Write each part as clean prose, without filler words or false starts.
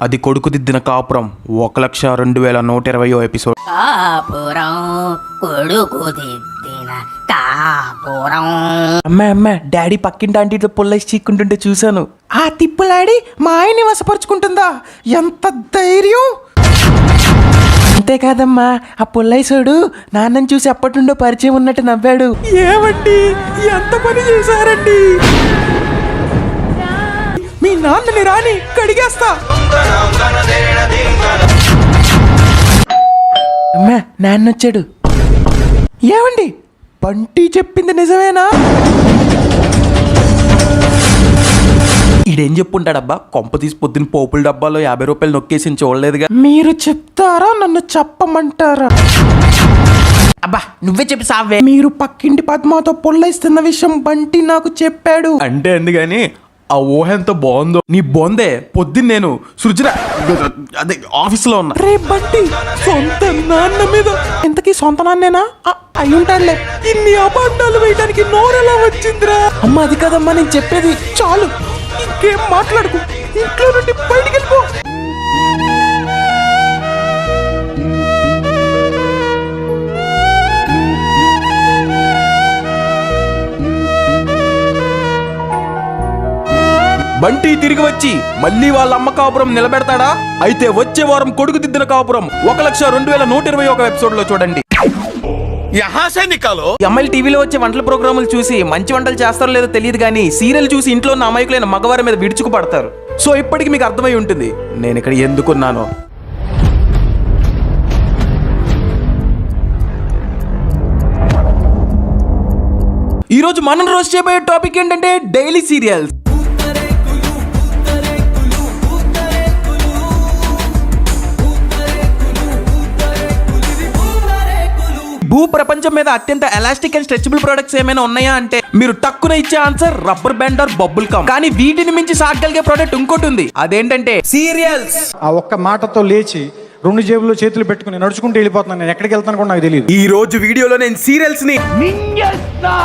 అది కొడుకు దిద్దిన కాపురం 1,02,120 ఎపిసోడ్. కాపురం కొడుకు దిద్దిన కాపురం. అమ్మ డాడీ పక్కింటి ఆంటీతో పుల్లైసి చీక్కుంటుంటే చూశాను. ఆ తిప్పులాడి మా ఆయన్ని వశపరుచుకుంటుందా? ఎంత ధైర్యం! అంతేకాదమ్మా, ఆ పుల్లైసోడు నాన్నని చూసి అప్పటి నుండో పరిచయం ఉన్నట్టు నవ్వాడు. ఏమండి ఎంత పని చేశారండి? మీ నాన్నని రాని కడిగేస్తా. అమ్మా నాన్నొచ్చాడు. ఏమండి బంటి చెప్పింది నిజమేనా? ఈడేం చెప్పుంటాడబ్బా, కొంప తీసి పొద్దున్న పోపుల డబ్బాలో 50 రూపాయలు నొక్కేసి చూడలేదుగా. మీరు చెప్తారా నన్ను చెప్పమంటారా? అబ్బా నువ్వే చెప్పి సావే. మీరు పక్కింటి పద్మాతో పొల్లైస్తున్న విషయం బంటి నాకు చెప్పాడు. అంటే ఎందుకని ఆ ఊహ ఎంత బాగుందో. నీ బొందే పొద్దున్న నేను సృజన అదే ఆఫీస్లో ఉన్నా. రే బంటి, సొంత నాన్న మీద ఎంతకీ సొంత నాన్నేనా? అయ్యుంటాడులే. ఇన్ని అబద్ధాలు వేయడానికి నోరెలా వచ్చిందిరా? అమ్మ అది కదమ్మా నేను చెప్పేది. చాలు ఇంకేం మాట్లాడుకు, ఇంట్లో నుండి బయటికి వెళ్ళిపో. బంటి తిరిగి వచ్చి మళ్ళీ వాళ్ళ అమ్మ కాపురం నిలబెడతాడా? అయితే వచ్చే వారం కొడుకు దిద్దిన కాపురం 1,02,121 ఎపిసోడ్ లో చూడండి. అమ్మాయిలు టీవీలో వచ్చే వంటల ప్రోగ్రాములు చూసి మంచి వంటలు చేస్తారో లేదో తెలియదు కానీ సీరియల్ చూసి ఇంట్లో ఉన్న అమాయకులైన మగవారి మీద విడుచుకు పడతారు. సో ఇప్పటికి మీకు అర్థమై ఉంటుంది నేను ఇక్కడ ఎందుకున్నానో. ఈ రోజు మనం రోజు చేయబోయే టాపిక్ ఏంటంటే డైలీ సీరియల్స్. భూ ప్రపంచం మీద అత్యంత ఎలాస్టిక్ అండ్ స్ట్రెచబుల్ ప్రొడక్ట్స్ ఏమైనా ఉన్నాయా అంటే మీరు టక్కున ఇచ్చే answer rubber band are bubble come. కానీ వీటిని మించి సాగలిగే ప్రోడక్ట్ ఇంకోటి ఉంది, అదేంటంటే సీరియల్స్. ఆ ఒక్క మాటతో లేచి 2 జేబుల్లో చేతులు పెట్టుకుని నడుచుకుంటూ వెళ్ళిపోతున్నాను. నేను ఎక్కడికి వెళ్తాను కూడా నాకు తెలియదు. ఈ రోజు వీడియోలో నేను సీరియల్స్ ని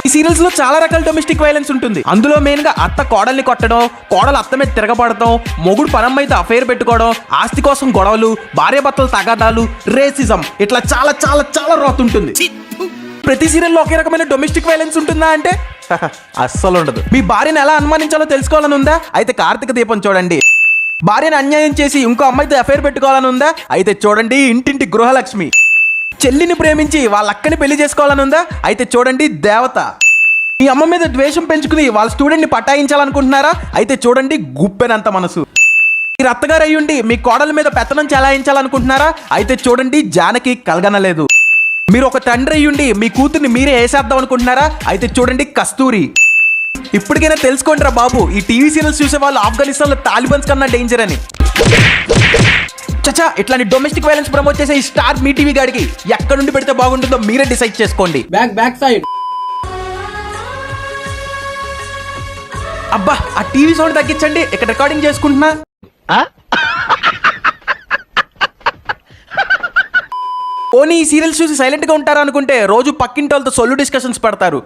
ఈ సీరియల్స్ లో చాలా రకాల డొమెస్టిక్ వైలెన్స్ ఉంటుంది. అందులో మెయిన్ గా అత్త కోడల్ని కొట్టడం, కోడలు అత్త మీద తిరగబడటం, మొగుడు పనమ్మైతే అఫైర్ పెట్టుకోవడం, ఆస్తి కోసం గొడవలు, భార్యాభర్తల తగాదాలు, రేసిజం, ఇట్లా చాలా చాలా చాలా రాతుంటుంది. ప్రతి సీరియల్లో ఒకే రకమైన డొమెస్టిక్ వైలెన్స్ ఉంటుందా అంటే అస్సలు ఉండదు. మీ భార్యను ఎలా అనుమానించాలో తెలుసుకోవాలని ఉందా? అయితే కార్తీక దీపం చూడండి. భార్యను అన్యాయం చేసి ఇంకో అమ్మాయితో అఫైర్ పెట్టుకోవాలని ఉందా? అయితే చూడండి ఇంటింటి గృహలక్ష్మి. చెల్లిని ప్రేమించి వాళ్ళ అక్కని పెళ్లి చేసుకోవాలని ఉందా? అయితే చూడండి దేవత. మీ అమ్మ మీద ద్వేషం పెంచుకుని వాళ్ళ స్టూడెంట్ని పటాయించాలనుకుంటున్నారా? అయితే చూడండి గుప్పెనంత మనసు. మీరు అత్తగారు అయ్యుండి మీ కోడల మీద పెత్తనం చెలాయించాలనుకుంటున్నారా? అయితే చూడండి జానకి కలగనలేదు. మీరు ఒక తండ్రి అయ్యుండి మీ కూతుర్ని మీరే వేసేద్దాం అనుకుంటున్నారా? అయితే చూడండి కస్తూరి. ఇప్పటికైనా తెలుసుకోండి రా బాబు, ఈ టీవీ సీరియల్స్ చూసే వాళ్ళు ఆఫ్ఘనిస్తాన్ లో తాలిబాన్స్ కన్నా డేంజర్ అని. చచ్చా ఇట్లాంటి డొమెస్టిక్ వైలెన్స్ ప్రమోట్ చేసే ఈ స్టార్ మీ టీవీ గాడికి ఎక్కడ నుండి పెడితే బాగుంటుందో మీరే డిసైడ్ చేసుకోండి. Back side. అబ్బా ఆ టీవీ సౌండ్ తగ్గించండి, ఇక్కడ రికార్డింగ్ చేసుకుంటున్నా. పోనీ ఈ సీరియల్స్ చూసి సైలెంట్ గా ఉంటారా అనుకుంటే రోజు పక్కింటి వాళ్ళతో సొల్లు డిస్కషన్స్ పెడతారు.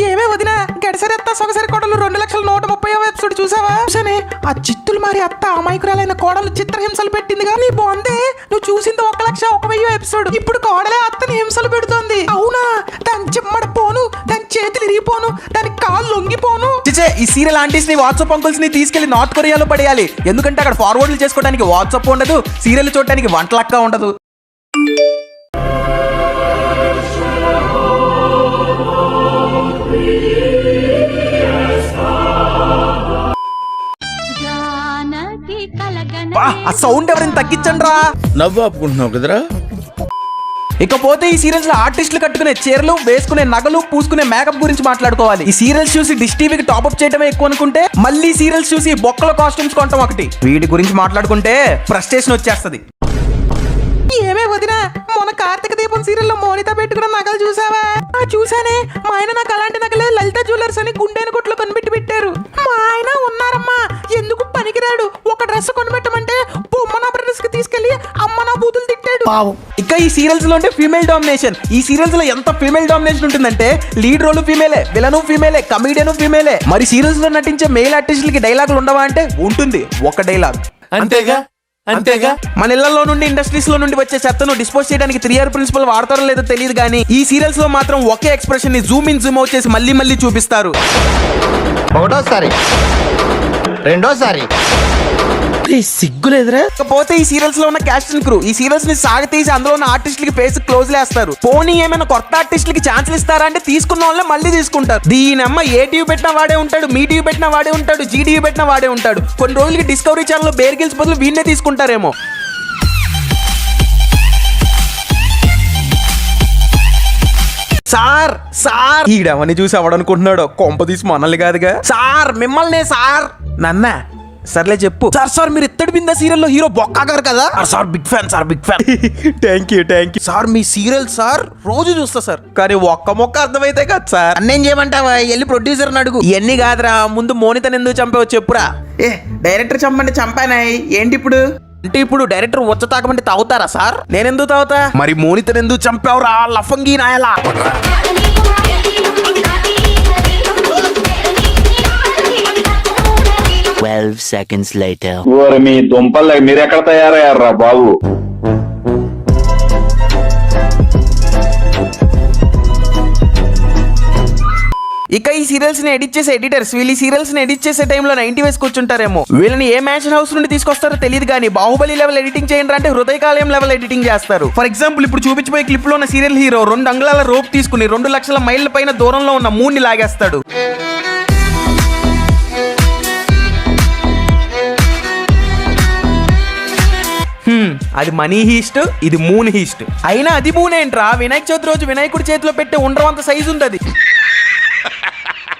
ఏమే వదిన గడిసరి అత్త సొగసరి కోడలు 2,130 ఎపిసోడ్ చూసావా? చూసానే. ఆ చిత్తులు మారి అత్త అమాయకురాలైన కోడలు చిత్రహింసలు పెట్టింది కానీ బాగుందే. నువ్వు చూసింది 1,01,000 ఎపిసోడ్. ఇప్పుడు కోడలే అత్తని హింసలు పెడుతోంది. అవునా? దాని చిమ్మడ పోను, దాని చేతులు ఇరిగిపోను, దాని కాళ్ళు లొంగిపోను. ఈ సీరియల్ ఆంటీస్ ని వాట్సాప్ అంకుల్స్ ని తీసుకెళ్లి నార్త్ కొరియాలో పడేయాలి. ఎందుకంటే అక్కడ ఫార్వర్డ్లు చేసుకోవడానికి వాట్సాప్ ఉండదు, సీరియల్ చూడడానికి వంటలక్క ఉండదు. ఆ సౌండ్ ఎవరైనా తగ్గించండి రా. నవ్వు ఆపుకుంటున్నావు కదరా. ఇకపోతే ఈ సీరియల్స్ లో ఆర్టిస్టులు కట్టుకునే చీరలు, వేసుకునే నగలు, పూసుకునే మేకప్ గురించి మాట్లాడుకోవాలి. ఈ సీరియల్స్ చూసి డిష్ టీవీకి టాప్అప్ చేయడమే ఎక్కువ అనుకుంటే మళ్ళీ సీరియల్స్ చూసి బొక్కల కాస్ట్యూమ్స్ కొంటాం ఒకటి. వీటి గురించి మాట్లాడుకుంటే ఫ్రస్ట్రేషన్ వచ్చేస్తది. ఏమే వదినా, మొన్న కార్తీక దీపం సీరియల్లో మోనిత పెట్టుకున్న నగలు చూసావా? చూసానే. మా ఆయన నాకు అలాంటి నగలే లలిత జ్యువెలర్స్ అని గుండెని గుట్లో కొనిపెట్టి పెట్టారు. మా ఆయన ఉన్నారమ్మా, ఎందుకు పనికిరాడు. ఒక డ్రెస్ కొనిపెట్టమంటే బొమ్మన బ్రదర్స్ కి తీసుకెళ్లి అమ్మ నా బూతులు తిట్టాడు. ఇక ఈ సీరియల్స్ లో అంటే ఫీమేల్ డామినేషన్. ఈ సీరియల్స్ లో ఎంత ఫీమేల్ డామినేషన్ ఉంటుందంటే లీడ్ రోల్ ఫీమేలే, విలను ఫీమేలే, కమీడియన్ ఫీమేలే. మరి సీరియల్స్ లో నటించే మెయిల్ ఆర్టిస్టులకి డైలాగులు ఉండవా అంటే ఉంటుంది, ఒక డైలాగ్. అంతేగా అంతేగా మన ఇళ్లలో నుండి ఇండస్ట్రీస్ లో నుండి వచ్చే చెత్తను డిస్పోజ్ చేయడానికి 3R ప్రిన్సిపల్ వాడతారో లేదో తెలియదు కానీ ఈ సీరియల్స్ లో మాత్రం ఒకే ఎక్స్ప్రెషన్ ని జూమ్ ఇన్ జూమ్ అవుట్ చేసి మళ్ళీ మళ్ళీ చూపిస్తారు. ఒకటోసారి రెండోసారి సిగ్గులేదురా? ఇకపోతే ఈ సీరియల్స్ లో ఉన్న క్యాస్ట్ అండ్ క్రూ ఈ సీరియల్స్ ని సాగతీసి అందులో ఉన్న ఆర్టిస్టులకి ఫేస్ క్లోజ్ లేస్తారు. పోనీ ఏమైనా కొత్త ఆర్టిస్టులకి ఛాన్సులు ఇస్తారా అంటే తీసుకున్న వాళ్ళే మళ్ళీ తీసుకుంటారు. దీనమ్మ ఏ టీవీ పెట్టినా వాడే ఉంటాడు, మీ టీవీ పెట్టినా వాడే ఉంటాడు, జీ టీవీ పెట్టినా వాడే ఉంటాడు. కొన్ని రోజులకి డిస్కవరీ ఛానల్ లో బేర్ గిల్స్ బదులు వీళ్ళనే తీసుకుంటారేమో. సార్ సార్ ఈడవని చూసి అవడనుకుంటున్నాడు, కొంప తీసి మనల్ని కాదుగా. సార్ మిమ్మల్నే సార్. నన్న సర్లే చెప్పు. సార్ మీరు ఇత్తడి బింద సీరియల్లో హీరో బొక్కా గారు కదా sir? Big fan sir, big fan. Thank you sir. మీ సీరియల్ సార్ రోజు చూస్తా సార్, కానీ ఒక్క మొక్క అర్థమైతే కదా సార్. అన్నేం చేయమంటావా? వెళ్ళి ప్రొడ్యూసర్ అడుగు. ఇవన్నీ కాదురా, ముందు మోనితను ఎందుకు చంపావో చెప్పురా. డైరెక్టర్ చంపండి చంపానాయి ఏంటి ఇప్పుడు అంటే ఇప్పుడు డైరెక్టర్ వచ్చ తాగమంటే తాగుతారా సార్? నేనెందుకు తాగుతా? మరి మోనితను ఎందుకు చంపావురా లఫంగి నాయలా? 12 seconds later. ఓరి మీ దుంపలు మీరు ఎక్కడ తయారయ్యారా బాబు? ఇక ఈ సీరియల్స్ ని ఎడిట్ చేసే ఎడిటర్స్ వీళ్ళు ఈ సీరియల్స్ ని ఎడిట్ చేసే టైంలో 90 వేసి కూర్చుంటారేమో. వీళ్ళని ఏ మ్యాన్షన్ హౌస్ నుండి తీసుకొస్తారో తెలియదు కానీ బాహుబలి లెవెల్ ఎడిటింగ్ చేయండి అంటే హృదయకాలయం లెవెల్ ఎడిటింగ్ చేస్తారు. ఫర్ ఎగ్జాంపుల్ ఇప్పుడు చూపించబోయే క్లిప్ లో ఉన్న సీరియల్ హీరో 2 అంగుళాల రోప్ తీసుకుని 2 లక్షల మైళ్ళ పైన దూరంలో ఉన్న మూన్ ని లాగేస్తాడు. అది మనీ హీస్ట్, ఇది మూన్ హీస్ట్. అయినా అది మూన్ ఏంట్రా? వినాయక చవితి రోజు వినాయకుడి చేతిలో పెట్టే ఉండవంత సైజు ఉంది.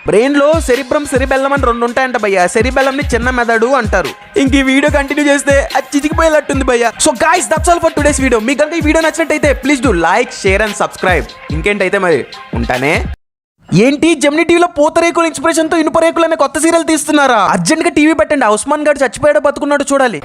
బ్రెయిన్ లో సెరిబెల్లం అని 2 ఉంటాయంట భయ్య. సెరిబెల్లం ని చిన్న మెదడు అంటారు. ఇంక ఈ వీడియో కంటిన్యూ చేస్తే అది చితికిపోయేటట్టుంది భయ్య. So guys that's all for today's video. మీకు కనుక ఈ వీడియో నచ్చినట్టయితే please do like, share and subscribe. ఇంకేంటైతే మరి ఉంటానే. ఏంటి జెమినీ టీవీలో పూతరేకుల ఇన్స్పిరేషన్ తో ఇనుపరేకులు అనే కొత్త సీరియల్ తీస్తున్నారా? అర్జెంట్ గా టీవీ పెట్టండి. ఉస్మాన్ గారు చచ్చిపోయాడో బతుకున్నాడో చూడాలి.